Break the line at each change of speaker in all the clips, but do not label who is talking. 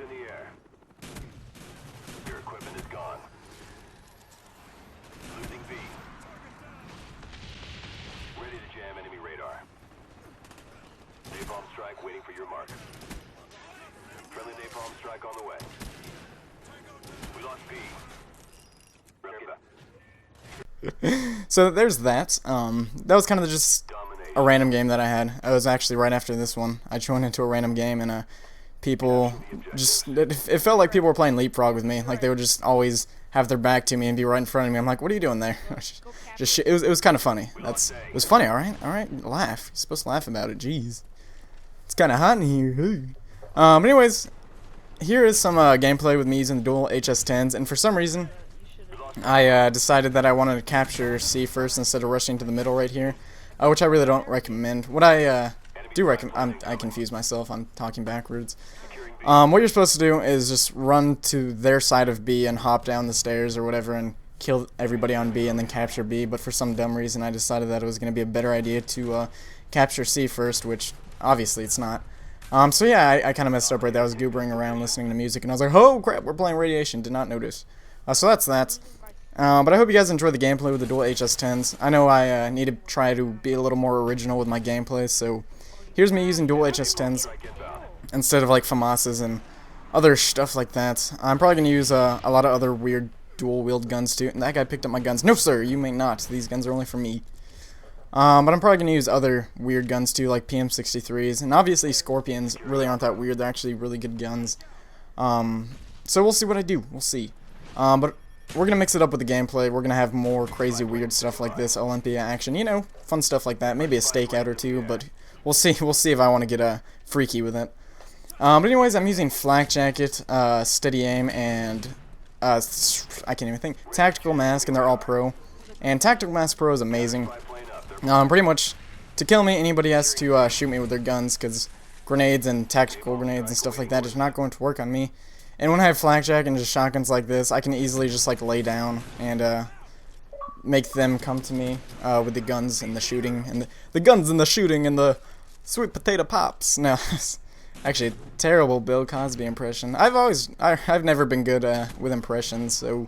in the air. Your equipment is gone. Losing B. Ready to jam enemy radar. Napalm strike waiting for your mark. Friendly napalm strike on the way. We lost B.
So there's that. That was kind of just a random game that I had. It was actually right after this one. I joined into a random game and people just, it felt like people were playing Leapfrog with me. Like they would just always have their back to me and be right in front of me. I'm like, what are you doing there? It was kind of funny. It was funny. All right, laugh. You're supposed to laugh about it. Jeez, it's kind of hot in here. Anyways, here is some gameplay with me using the dual HS10s, and for some reason I decided that I wanted to capture C first instead of rushing to the middle right here, which I really don't recommend. What I do recommend, I confuse myself, I'm talking backwards. What you're supposed to do is just run to their side of B and hop down the stairs or whatever and kill everybody on B and then capture B, but for some dumb reason I decided that it was going to be a better idea to capture C first, which obviously it's not. So yeah, I kind of messed up right there. I was goobering around listening to music and I was like, oh crap, we're playing Radiation, did not notice. So that's that. But I hope you guys enjoy the gameplay with the dual HS10s. I know I need to try to be a little more original with my gameplay, so here's me using dual HS10s instead of like FAMASs and other stuff like that. I'm probably going to use a lot of other weird dual-wield guns too. And that guy picked up my guns. No sir, you may not. These guns are only for me. But I'm probably going to use other weird guns too, like PM63s. And obviously Scorpions really aren't that weird. They're actually really good guns. So we'll see what I do. We'll see. But we're going to mix it up with the gameplay. We're going to have more crazy weird stuff like this, Olympia action, you know, fun stuff like that. Maybe a stakeout or two, but we'll see if I want to get freaky with it. But anyways, I'm using Flak Jacket, Steady Aim, and I can't even think, Tactical Mask, and they're all pro. And Tactical Mask Pro is amazing. Pretty much, to kill me, anybody has to shoot me with their guns, because grenades and tactical grenades and stuff like that is not going to work on me. And when I have Flak Jacket and just shotguns like this, I can easily just like lay down and make them come to me with the guns and the shooting and the guns and the shooting and the sweet potato pops. No, actually, terrible Bill Cosby impression. I've never been good with impressions, so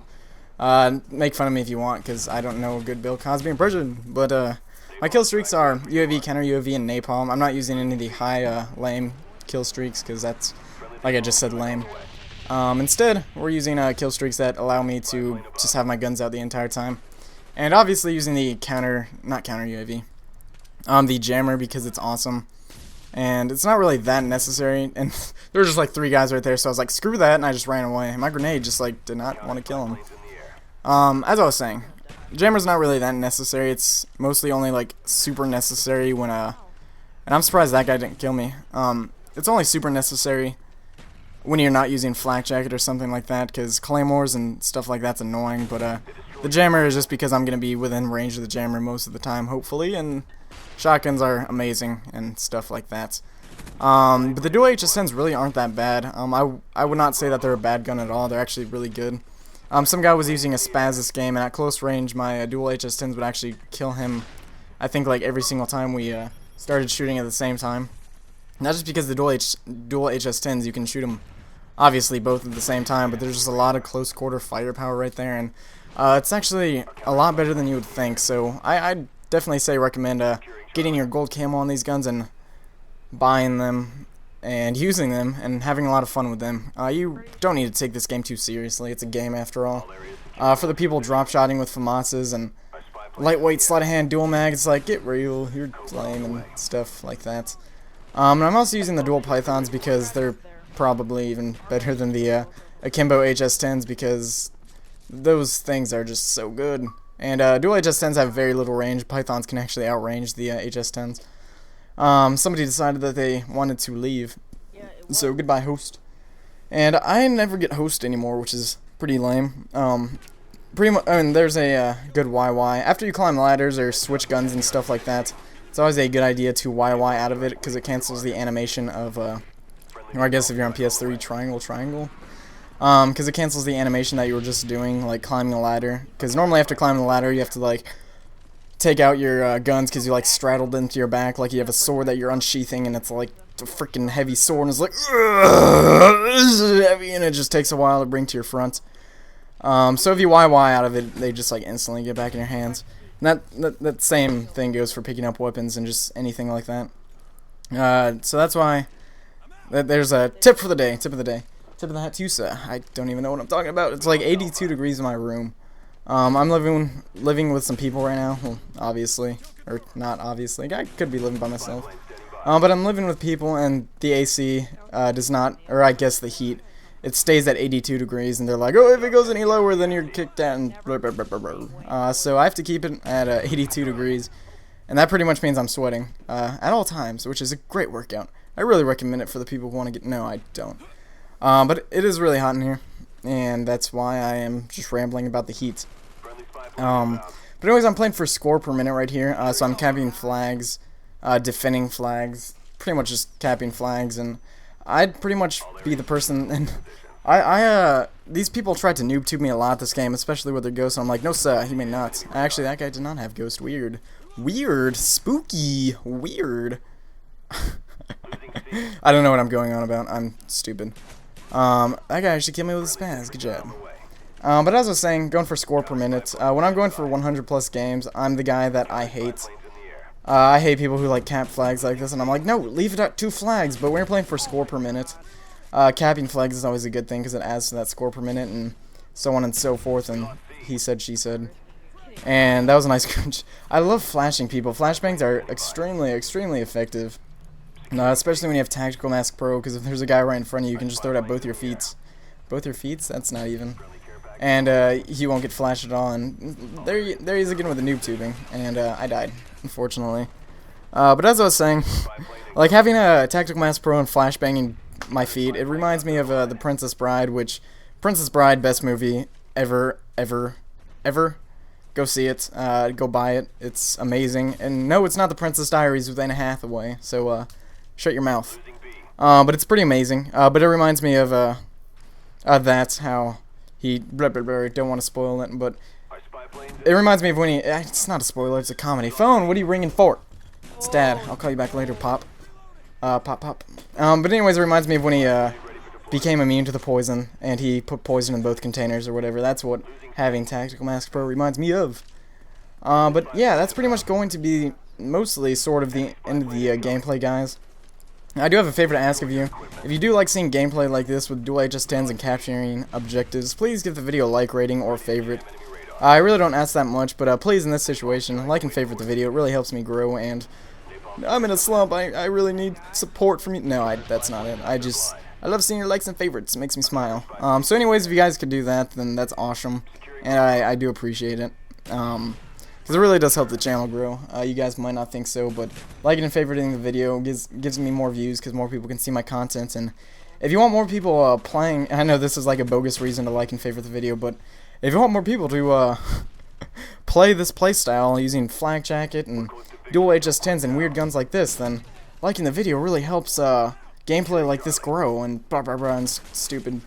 make fun of me if you want, because I don't know a good Bill Cosby impression. But my kill streaks are UAV, counter UAV, and napalm. I'm not using any of the high lame kill streaks because that's, like I just said, lame. Instead, we're using kill streaks that allow me to just have my guns out the entire time. And obviously using the not counter UAV, the jammer, because it's awesome. And it's not really that necessary, and there were just like 3 guys right there, so I was like, screw that, and I just ran away. My grenade just like did not want to kill him. As I was saying, jammer's not really that necessary. It's mostly only like super necessary when and I'm surprised that guy didn't kill me. It's only super necessary when you're not using Flak Jacket or something like that, because claymores and stuff like that's annoying. But the jammer is just because I'm gonna be within range of the jammer most of the time, hopefully, and shotguns are amazing and stuff like that. But the dual HS10s really aren't that bad. I would not say that they're a bad gun at all. They're actually really good. Some guy was using a spaz this game, and at close range, my dual HS10s would actually kill him, I think, like every single time we started shooting at the same time. Not just because the dual HS10s, you can shoot them, obviously, both at the same time, but there's just a lot of close quarter firepower right there, and it's actually a lot better than you would think. So I'd definitely say recommend getting your gold camo on these guns and buying them and using them and having a lot of fun with them. You don't need to take this game too seriously. It's a game after all. For the people drop-shotting with FAMASs and lightweight sleight-of-hand dual mags, like, get real, you're lame and stuff like that. And I'm also using the dual pythons because they're probably even better than the akimbo HS10s, because those things are just so good. And dual HS10s have very little range. Pythons can actually outrange the HS10s. Somebody decided that they wanted to leave, so goodbye, host. And I never get host anymore, which is pretty lame. Pretty much, I mean, there's a good YY. After you climb ladders or switch guns and stuff like that, it's always a good idea to YY out of it, because it cancels the animation of, or I guess if you're on PS3, triangle. Because it cancels the animation that you were just doing, like climbing a ladder. Because normally after climbing the ladder, you have to, like, take out your guns because you, like, straddled into your back, like you have a sword that you're unsheathing, and it's, like, a freaking heavy sword, and it's like, it just takes a while to bring to your front. So if you YY out of it, they just like instantly get back in your hands. And that same thing goes for picking up weapons and just anything like that. So that's why there's a tip for the day. Tip of the hat to you, sir. I don't even know what I'm talking about. It's like 82 degrees in my room. I'm living with some people right now. Well, obviously, or not obviously. I could be living by myself. But I'm living with people, and the AC does not, or I guess the heat, it stays at 82 degrees, and they're like, oh, if it goes any lower, then you're kicked out, and blah, blah, blah, blah, blah. So I have to keep it at 82 degrees, and that pretty much means I'm sweating at all times, which is a great workout. I really recommend it for the people who want to get, no, I don't. But it is really hot in here, and that's why I am just rambling about the heat. But anyways, I'm playing for score per minute right here, so I'm capping flags, defending flags, pretty much just capping flags, and I'd pretty much be the person, and these people tried to noob tube me a lot this game, especially with their ghost, and I'm like, no sir, he may not. Actually, that guy did not have ghost. Weird. Weird. Spooky. Weird. I don't know what I'm going on about. I'm stupid. That guy actually killed me with a spaz. Good job. But as I was saying, going for score per minute, when I'm going for 100 plus games, I'm the guy that I hate. I hate people who like cap flags like this, and I'm like, no, leave it at 2 flags. But when you're playing for score per minute, capping flags is always a good thing because it adds to that score per minute and so on and so forth. And he said, she said, and that was a nice crunch. I love flashing people. Flashbangs are extremely, extremely effective, especially when you have Tactical Mask Pro. Because if there's a guy right in front of you, you can just throw it at both your feet. Both your feet? That's not even. And he won't get flashed at all. And there he is again with the noob tubing. And I died, unfortunately. But as I was saying, like having a Tactical Mask Pro and flashbanging my feet, it reminds me of The Princess Bride, which, Princess Bride, best movie ever, ever, ever. Go see it. Go buy it. It's amazing. And no, it's not The Princess Diaries with Anne Hathaway. So shut your mouth. But it's pretty amazing. But it reminds me of that's how he don't want to spoil it, but it reminds me of when he. It's not a spoiler. It's a comedy. Phone. What are you ringing for? It's Dad. I'll call you back later, Pop. Pop. But anyways, it reminds me of when he became immune to the poison, and he put poison in both containers or whatever. That's what having Tactical Mask Pro reminds me of. But yeah, that's pretty much going to be mostly sort of the end of the gameplay, guys. I do have a favor to ask of you. If you do like seeing gameplay like this with dual HS10s and capturing objectives, please give the video a like rating or favorite. I really don't ask that much, but please, in this situation, like and favorite the video. It really helps me grow, and I'm in a slump. I really need support from you. No, that's not it. I love seeing your likes and favorites. It makes me smile. So anyways, if you guys could do that, then that's awesome, and I do appreciate it. Because it really does help the channel grow. You guys might not think so, but liking and favoriting the video gives me more views because more people can see my content. And if you want more people playing, I know this is like a bogus reason to like and favorite the video, but if you want more people to play this playstyle using flak jacket and dual HS10s and weird guns like this, then liking the video really helps gameplay like this grow and blah blah blah and stupid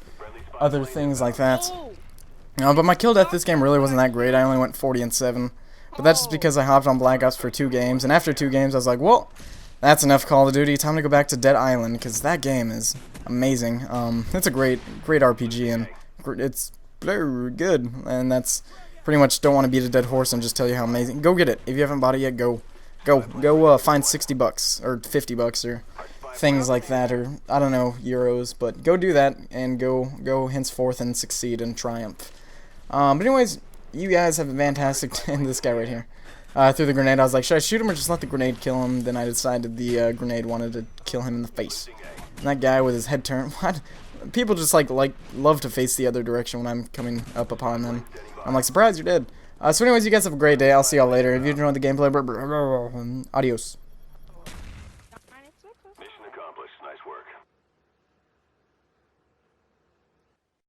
other things like that. But my kill death this game really wasn't that great. I only went 40-7. But that's just because I hopped on Black Ops for 2 games, and after 2 games I was like, well, that's enough Call of Duty, time to go back to Dead Island, because that game is amazing. It's a great RPG, and it's very good, and that's pretty much don't want to beat a dead horse and just tell you how amazing. Go get it. If you haven't bought it yet, go find $60 or $50 or things like that, or I don't know, euros, but go do that and go henceforth and succeed and triumph. But anyways, you guys have a fantastic and this guy right here threw the grenade. I was like, should I shoot him or just let the grenade kill him? Then I decided the grenade wanted to kill him in the face. And that guy with his head turned. What? People just like love to face the other direction when I'm coming up upon them. I'm like, surprise, you're dead. So anyways, you guys have a great day. I'll see y'all later. If you enjoyed the gameplay, adios.